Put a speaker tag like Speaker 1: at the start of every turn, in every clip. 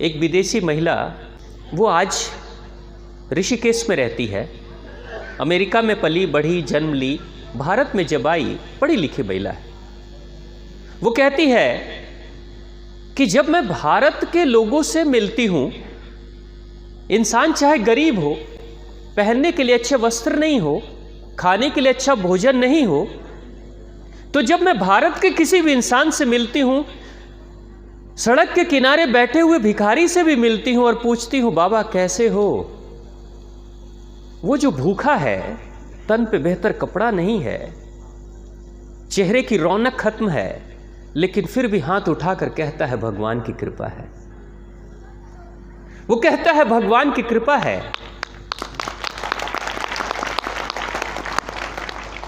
Speaker 1: एक विदेशी महिला, वो आज ऋषिकेश में रहती है। अमेरिका में पली बढ़ी, जन्म ली, भारत में जब आई, पढ़ी लिखी महिला है। वो कहती है कि जब मैं भारत के लोगों से मिलती हूं, इंसान चाहे गरीब हो, पहनने के लिए अच्छे वस्त्र नहीं हो, खाने के लिए अच्छा भोजन नहीं हो, तो जब मैं भारत के किसी भी इंसान से मिलती हूं, सड़क के किनारे बैठे हुए भिखारी से भी मिलती हूं और पूछती हूं, बाबा कैसे हो? वो जो भूखा है, तन पे बेहतर कपड़ा नहीं है, चेहरे की रौनक खत्म है, लेकिन फिर भी हाथ उठाकर कहता है भगवान की कृपा है। वो कहता है भगवान की कृपा है।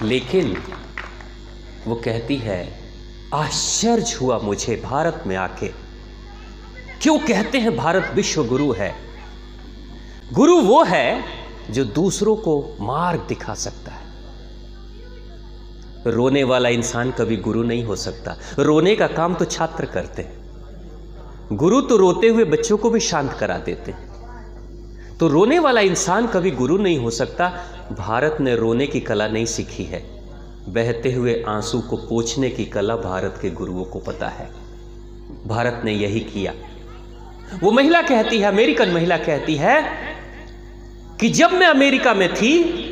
Speaker 1: लेकिन वो कहती है, आश्चर्य हुआ मुझे भारत में आके, क्यों कहते हैं भारत विश्व गुरु है। गुरु वो है जो दूसरों को मार्ग दिखा सकता है। रोने वाला इंसान कभी गुरु नहीं हो सकता। रोने का काम तो छात्र करते हैं, गुरु तो रोते हुए बच्चों को भी शांत करा देते हैं। तो रोने वाला इंसान कभी गुरु नहीं हो सकता। भारत ने रोने की कला नहीं सीखी है, बहते हुए आंसू को पोंछने की कला भारत के गुरुओं को पता है। भारत ने यही किया। वो महिला कहती है, अमेरिकन महिला कहती है कि जब मैं अमेरिका में थी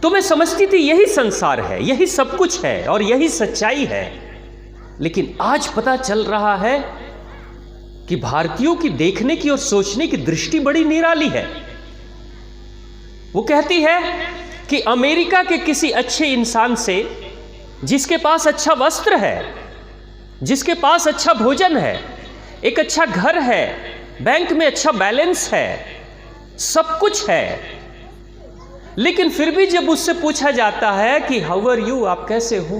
Speaker 1: तो मैं समझती थी यही संसार है, यही सब कुछ है और यही सच्चाई है। लेकिन आज पता चल रहा है कि भारतीयों की देखने की और सोचने की दृष्टि बड़ी निराली है। वो कहती है कि अमेरिका के किसी अच्छे इंसान से, जिसके पास अच्छा वस्त्र है, जिसके पास अच्छा भोजन है, एक अच्छा घर है, बैंक में अच्छा बैलेंस है, सब कुछ है, लेकिन फिर भी जब उससे पूछा जाता है कि हाउ आर यू, आप कैसे हो,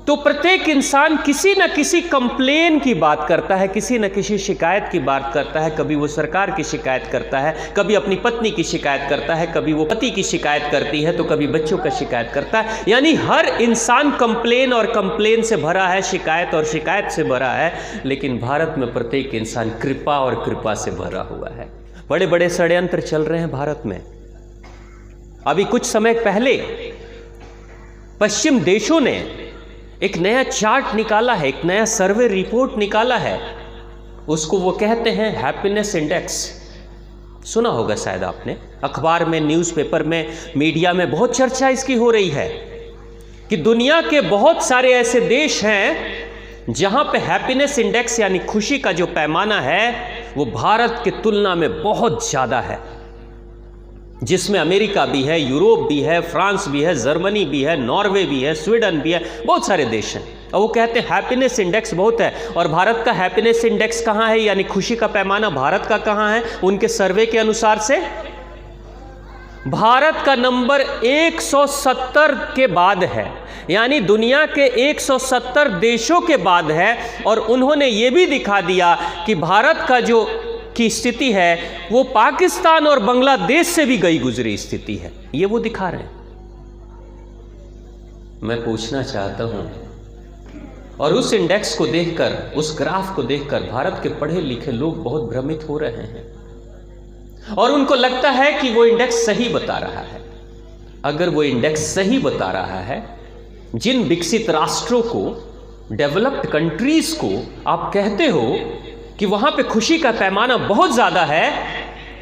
Speaker 1: तो प्रत्येक इंसान किसी न किसी कंप्लेन की बात करता है, किसी न किसी शिकायत की बात करता है। कभी वो सरकार की शिकायत करता है, कभी अपनी पत्नी की शिकायत करता है, कभी वो पति की शिकायत करती है, तो कभी बच्चों का शिकायत करता है। यानी हर इंसान कंप्लेन और कंप्लेन से भरा है, शिकायत और शिकायत से भरा है। लेकिन भारत में प्रत्येक इंसान कृपा और कृपा से भरा हुआ है। बड़े बड़े षड्यंत्र चल रहे हैं भारत में। अभी कुछ समय पहले पश्चिम देशों ने एक नया चार्ट निकाला है, एक नया सर्वे रिपोर्ट निकाला है। उसको वो कहते हैं हैप्पीनेस इंडेक्स। सुना होगा शायद आपने, अखबार में, न्यूज़पेपर में, मीडिया में बहुत चर्चा इसकी हो रही है कि दुनिया के बहुत सारे ऐसे देश हैं जहां पे हैप्पीनेस इंडेक्स यानी खुशी का जो पैमाना है वो भारत की तुलना में बहुत ज्यादा है, जिसमें अमेरिका भी है, यूरोप भी है, फ्रांस भी है, जर्मनी भी है, नॉर्वे भी है, स्वीडन भी है, बहुत सारे देश हैं। और वो कहते हैं हैप्पीनेस इंडेक्स बहुत है। और भारत का हैप्पीनेस इंडेक्स कहाँ है, यानी खुशी का पैमाना भारत का कहाँ है? उनके सर्वे के अनुसार से भारत का नंबर 170 के बाद है, यानी दुनिया के 170 देशों के बाद है। और उन्होंने ये भी दिखा दिया कि भारत का जो की स्थिति है वो पाकिस्तान और बांग्लादेश से भी गई गुजरी स्थिति है। ये वो दिखा रहे हैं। मैं पूछना चाहता हूं, और उस इंडेक्स को देखकर, उस ग्राफ को देखकर भारत के पढ़े लिखे लोग बहुत भ्रमित हो रहे हैं और उनको लगता है कि वो इंडेक्स सही बता रहा है। अगर वो इंडेक्स सही बता रहा है, जिन विकसित राष्ट्रों को, डेवलप्ड कंट्रीज को आप कहते हो कि वहां पे खुशी का पैमाना बहुत ज्यादा है,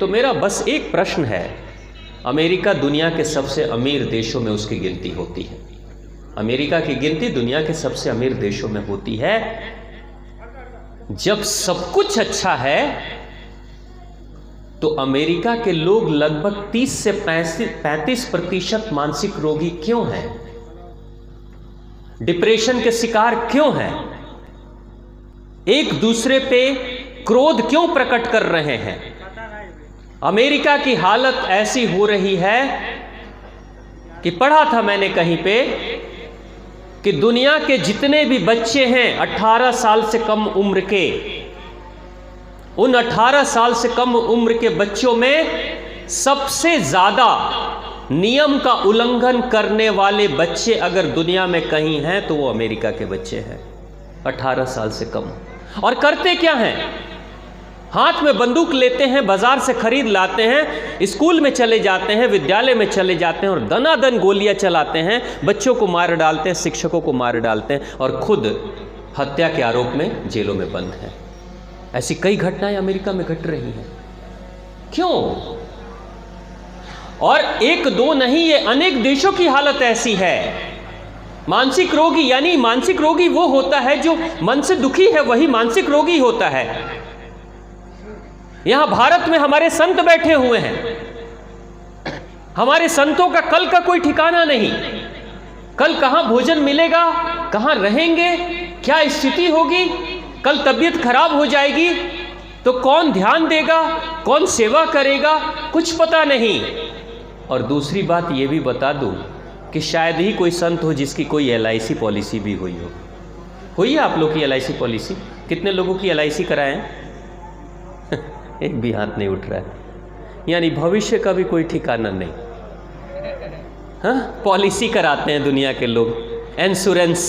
Speaker 1: तो मेरा बस एक प्रश्न है, अमेरिका दुनिया के सबसे अमीर देशों में उसकी गिनती होती है। अमेरिका की गिनती दुनिया के सबसे अमीर देशों में होती है। जब सब कुछ अच्छा है तो अमेरिका के लोग लगभग 30 से 35% मानसिक रोगी क्यों हैं? डिप्रेशन के शिकार क्यों हैं? एक दूसरे पे क्रोध क्यों प्रकट कर रहे हैं? अमेरिका की हालत ऐसी हो रही है कि पढ़ा था मैंने कहीं पे कि दुनिया के जितने भी बच्चे हैं 18 साल से कम उम्र के, उन 18 साल से कम उम्र के बच्चों में सबसे ज्यादा नियम का उल्लंघन करने वाले बच्चे अगर दुनिया में कहीं हैं तो वो अमेरिका के बच्चे हैं, 18 साल से कम। और करते क्या हैं? हाथ में बंदूक लेते हैं, बाजार से खरीद लाते हैं, स्कूल में चले जाते हैं, विद्यालय में चले जाते हैं और दनादन गोलियां चलाते हैं, बच्चों को मार डालते हैं, शिक्षकों को मार डालते हैं और खुद हत्या के आरोप में जेलों में बंद हैं। ऐसी कई घटनाएं अमेरिका में घट रही हैं। क्यों? और एक दो नहीं, ये अनेक देशों की हालत ऐसी है। मानसिक रोगी, यानी मानसिक रोगी वो होता है जो मन से दुखी है, वही मानसिक रोगी होता है। यहां भारत में हमारे संत बैठे हुए हैं, हमारे संतों का कल का कोई ठिकाना नहीं। कल कहां भोजन मिलेगा, कहां रहेंगे, क्या स्थिति होगी, कल तबीयत खराब हो जाएगी तो कौन ध्यान देगा, कौन सेवा करेगा, कुछ पता नहीं। और दूसरी बात यह भी बता दूं कि शायद ही कोई संत हो जिसकी कोई LIC पॉलिसी भी हुई हो। हुई है आप लोग की LIC पॉलिसी? कितने लोगों की LIC कराए हैं? एक भी हाथ नहीं उठ रहा है। यानी भविष्य का भी कोई ठिकाना नहीं। हाँ, पॉलिसी कराते हैं दुनिया के लोग, इंश्योरेंस,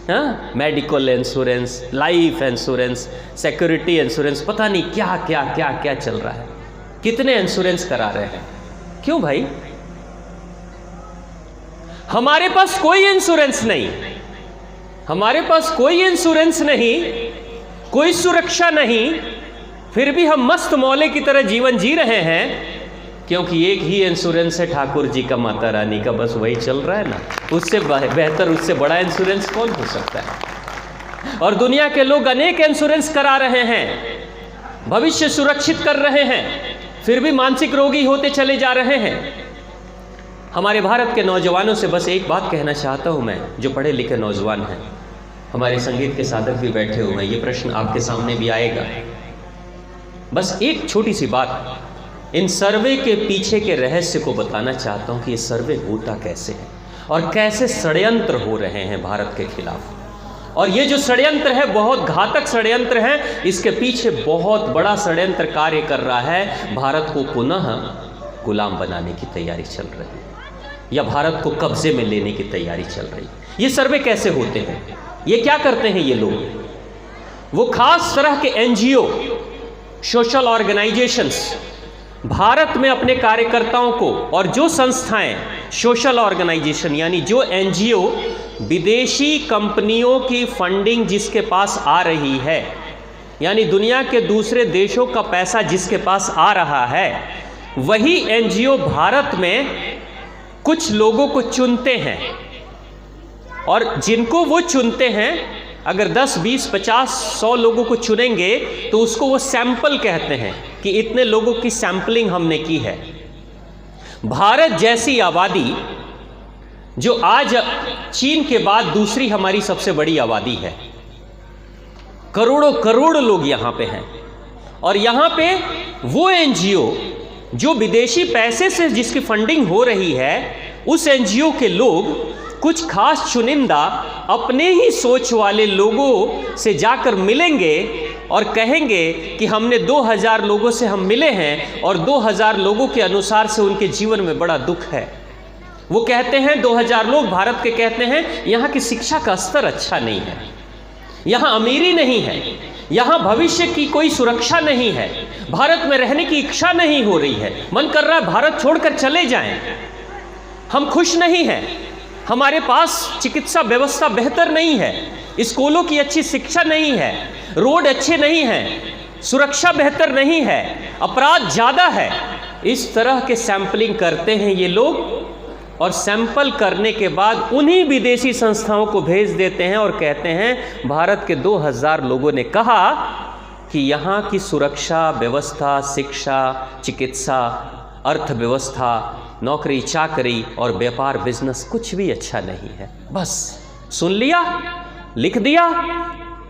Speaker 1: हाँ, medical insurance, life insurance, security insurance, पता नहीं क्या क्या क्या क्या चल रहा है। कितने इंश्योरेंस करा रहे हैं। क्यों भाई? हमारे पास कोई इंश्योरेंस नहीं, हमारे पास कोई इंश्योरेंस नहीं, कोई सुरक्षा नहीं, फिर भी हम मस्त मौले की तरह जीवन जी रहे हैं क्योंकि एक ही इंश्योरेंस है ठाकुर जी का, माता रानी का, बस वही चल रहा है ना। उससे बेहतर, उससे बड़ा इंश्योरेंस कौन हो सकता है? और दुनिया के लोग अनेक इंश्योरेंस करा रहे हैं, भविष्य सुरक्षित कर रहे हैं, फिर भी मानसिक रोगी होते चले जा रहे हैं। हमारे भारत के नौजवानों से बस एक बात कहना चाहता हूं मैं, जो पढ़े लिखे नौजवान हैं, हमारे संगीत के साधक भी बैठे हुए हैं, ये प्रश्न आपके सामने भी आएगा। बस एक छोटी सी बात, इन सर्वे के पीछे के रहस्य को बताना चाहता हूं कि ये सर्वे होता कैसे है और कैसे षड्यंत्र हो रहे हैं भारत के खिलाफ। और ये जो षड्यंत्र है बहुत घातक षड्यंत्र है, इसके पीछे बहुत बड़ा षड्यंत्र कार्य कर रहा है। भारत को पुनः गुलाम बनाने की तैयारी चल रही है या भारत को कब्जे में लेने की तैयारी चल रही है। ये सर्वे कैसे होते हैं, ये क्या करते हैं ये लोग? वो खास तरह के NGO, सोशल ऑर्गेनाइजेशंस भारत में अपने कार्यकर्ताओं को, और जो संस्थाएं सोशल ऑर्गेनाइजेशन यानी जो NGO विदेशी कंपनियों की फंडिंग जिसके पास आ रही है, यानी दुनिया के दूसरे देशों का पैसा जिसके पास आ रहा है, वही NGO भारत में कुछ लोगों को चुनते हैं। और जिनको वो चुनते हैं, अगर 10, 20, 50, 100 लोगों को चुनेंगे तो उसको वो सैंपल कहते हैं कि इतने लोगों की सैंपलिंग हमने की है। भारत जैसी आबादी जो आज चीन के बाद दूसरी हमारी सबसे बड़ी आबादी है, करोड़ों करोड़ लोग यहां पे हैं, और यहां पे वो NGO जो विदेशी पैसे से जिसकी फंडिंग हो रही है, उस NGO के लोग कुछ खास चुनिंदा अपने ही सोच वाले लोगों से जाकर मिलेंगे और कहेंगे कि हमने 2000 लोगों से हम मिले हैं और 2000 लोगों के अनुसार से उनके जीवन में बड़ा दुख है। वो कहते हैं 2000 लोग भारत के कहते हैं यहाँ की शिक्षा का स्तर अच्छा नहीं है, यहाँ अमीरी नहीं है, यहाँ भविष्य की कोई सुरक्षा नहीं है, भारत में रहने की इच्छा नहीं हो रही है, मन कर रहा है भारत छोड़कर चले जाएं, हम खुश नहीं हैं, हमारे पास चिकित्सा व्यवस्था बेहतर नहीं है, स्कूलों की अच्छी शिक्षा नहीं है, रोड अच्छे नहीं हैं, सुरक्षा बेहतर नहीं है, अपराध ज़्यादा है। इस तरह के सैंपलिंग करते हैं ये लोग, और सैंपल करने के बाद उन्हीं विदेशी संस्थाओं को भेज देते हैं और कहते हैं भारत के 2000 लोगों ने कहा कि यहाँ की सुरक्षा व्यवस्था, शिक्षा, चिकित्सा, अर्थव्यवस्था, नौकरी चाकरी और व्यापार बिजनेस कुछ भी अच्छा नहीं है। बस सुन लिया, लिख दिया,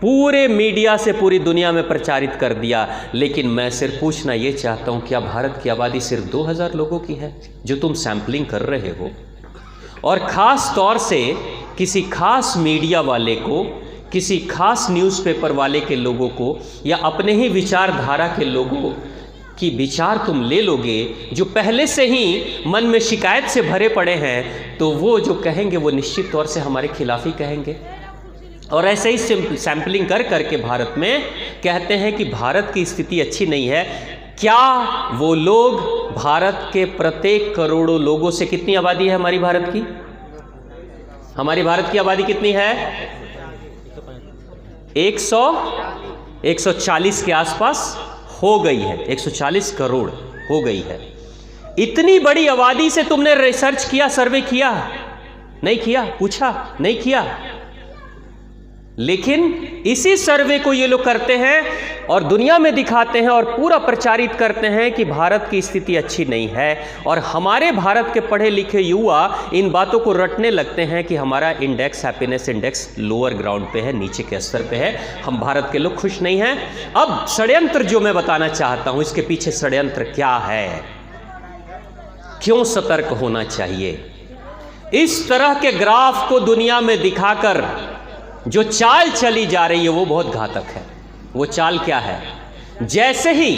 Speaker 1: पूरे मीडिया से पूरी दुनिया में प्रचारित कर दिया। लेकिन मैं सिर्फ पूछना ये चाहता हूँ, क्या भारत की आबादी सिर्फ 2000 लोगों की है जो तुम सैंपलिंग कर रहे हो? और ख़ास तौर से किसी खास मीडिया वाले को, किसी खास न्यूज़पेपर वाले के लोगों को, या अपने ही विचारधारा के लोगों की विचार तुम ले लोगे जो पहले से ही मन में शिकायत से भरे पड़े हैं, तो वो जो कहेंगे वो निश्चित तौर से हमारे खिलाफ ही कहेंगे। और ऐसे ही सैंपलिंग कर करके भारत में कहते हैं कि भारत की स्थिति अच्छी नहीं है। क्या वो लोग भारत के प्रत्येक करोड़ों लोगों से, कितनी आबादी है हमारी भारत की? हमारी भारत की आबादी कितनी है? 140 के आसपास हो गई है, 140 करोड़ हो गई है। इतनी बड़ी आबादी से तुमने रिसर्च किया, सर्वे किया? नहीं किया। पूछा? नहीं किया। लेकिन इसी सर्वे को ये लोग करते हैं और दुनिया में दिखाते हैं और पूरा प्रचारित करते हैं कि भारत की स्थिति अच्छी नहीं है। और हमारे भारत के पढ़े लिखे युवा इन बातों को रटने लगते हैं कि हमारा index, happiness index lower ground पे है, नीचे के स्तर पे है, हम भारत के लोग खुश नहीं हैं। अब षड्यंत्र जो मैं बताना चाहता हूं, इसके पीछे षड्यंत्र क्या है, क्यों सतर्क होना चाहिए। इस तरह के ग्राफ को दुनिया में दिखाकर जो चाल चली जा रही है वो बहुत घातक है। वो चाल क्या है? जैसे ही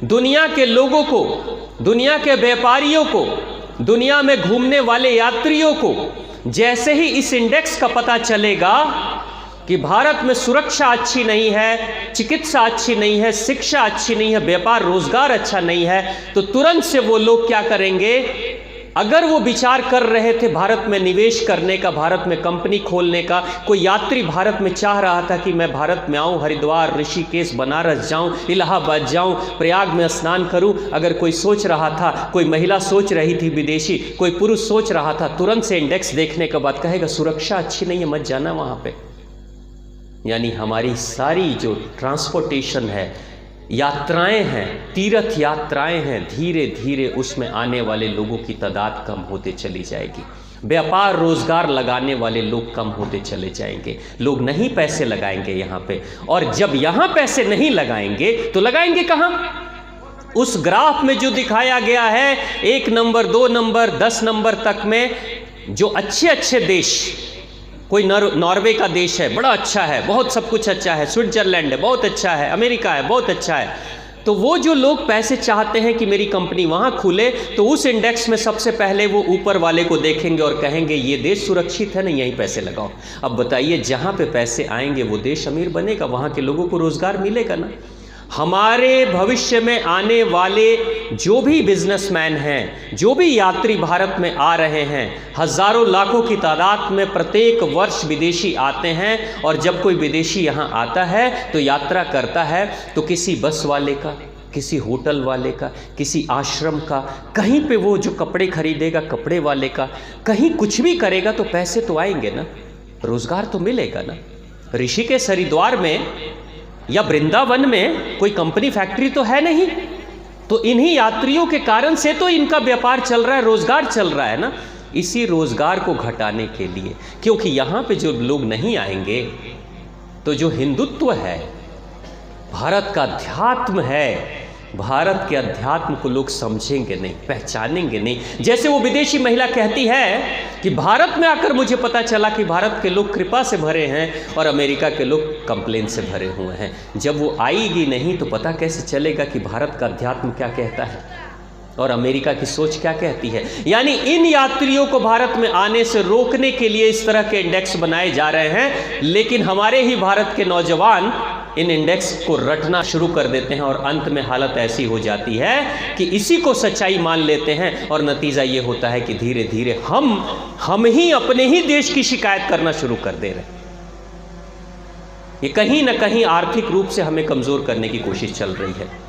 Speaker 1: दुनिया के लोगों को, दुनिया के व्यापारियों को, दुनिया में घूमने वाले यात्रियों को जैसे ही इस इंडेक्स का पता चलेगा कि भारत में सुरक्षा अच्छी नहीं है, चिकित्सा अच्छी नहीं है, शिक्षा अच्छी नहीं है, व्यापार रोजगार अच्छा नहीं है, तो तुरंत से वो लोग क्या करेंगे? अगर वो विचार कर रहे थे भारत में निवेश करने का, भारत में कंपनी खोलने का, कोई यात्री भारत में चाह रहा था कि मैं भारत में आऊं, हरिद्वार, ऋषिकेश, बनारस जाऊं, इलाहाबाद जाऊं, प्रयाग में स्नान करूं, अगर कोई सोच रहा था, कोई महिला सोच रही थी विदेशी, कोई पुरुष सोच रहा था, तुरंत से इंडेक्स देखने के बाद कहेगा सुरक्षा अच्छी नहीं है, मत जाना वहां पे। यानी हमारी सारी जो ट्रांसपोर्टेशन है, यात्राएं हैं, तीर्थ यात्राएं हैं, धीरे धीरे उसमें आने वाले लोगों की तादाद कम होते चली जाएगी। व्यापार रोजगार लगाने वाले लोग कम होते चले जाएंगे, लोग नहीं पैसे लगाएंगे यहाँ पे। और जब यहाँ पैसे नहीं लगाएंगे तो लगाएंगे कहाँ? उस ग्राफ में जो दिखाया गया है 1 नंबर, 2 नंबर, 10 नंबर तक में जो अच्छे अच्छे देश, कोई नॉर्वे का देश है, बड़ा अच्छा है, बहुत सब कुछ अच्छा है, स्विट्जरलैंड है, बहुत अच्छा है, अमेरिका है, बहुत अच्छा है, तो वो जो लोग पैसे चाहते हैं कि मेरी कंपनी वहाँ खुले, तो उस इंडेक्स में सबसे पहले वो ऊपर वाले को देखेंगे और कहेंगे ये देश सुरक्षित है ना, यहीं पैसे लगाओ। अब बताइए, जहाँ पे पैसे आएंगे वो देश अमीर बनेगा, वहाँ के लोगों को रोजगार मिलेगा ना। हमारे भविष्य में आने वाले जो भी बिजनेसमैन हैं, जो भी यात्री भारत में आ रहे हैं, हजारों लाखों की तादाद में प्रत्येक वर्ष विदेशी आते हैं। और जब कोई विदेशी यहाँ आता है तो यात्रा करता है तो किसी बस वाले का, किसी होटल वाले का, किसी आश्रम का, कहीं पे वो जो कपड़े खरीदेगा कपड़े वाले का, कहीं कुछ भी करेगा तो पैसे तो आएंगे ना, रोजगार तो मिलेगा ना। ऋषिकेश, हरिद्वार में या वृंदावन में कोई कंपनी फैक्ट्री तो है नहीं, तो इन्हीं यात्रियों के कारण से तो इनका व्यापार चल रहा है, रोजगार चल रहा है ना। इसी रोजगार को घटाने के लिए, क्योंकि यहाँ पे जो लोग नहीं आएंगे तो जो हिंदुत्व है, भारत का अध्यात्म है, भारत के अध्यात्म को लोग समझेंगे नहीं, पहचानेंगे नहीं। जैसे वो विदेशी महिला कहती है कि भारत में आकर मुझे पता चला कि भारत के लोग कृपा से भरे हैं और अमेरिका के लोग कंप्लेन से भरे हुए हैं। जब वो आएगी नहीं तो पता कैसे चलेगा कि भारत का अध्यात्म क्या कहता है और अमेरिका की सोच क्या कहती है। यानी इन यात्रियों को भारत में आने से रोकने के लिए इस तरह के इंडेक्स बनाए जा रहे हैं, लेकिन हमारे ही भारत के नौजवान इन इंडेक्स को रटना शुरू कर देते हैं और अंत में हालत ऐसी हो जाती है कि इसी को सच्चाई मान लेते हैं और नतीजा ये होता है कि धीरे धीरे हम ही अपने ही देश की शिकायत करना शुरू कर दे रहे हैं। ये कहीं ना कहीं आर्थिक रूप से हमें कमजोर करने की कोशिश चल रही है।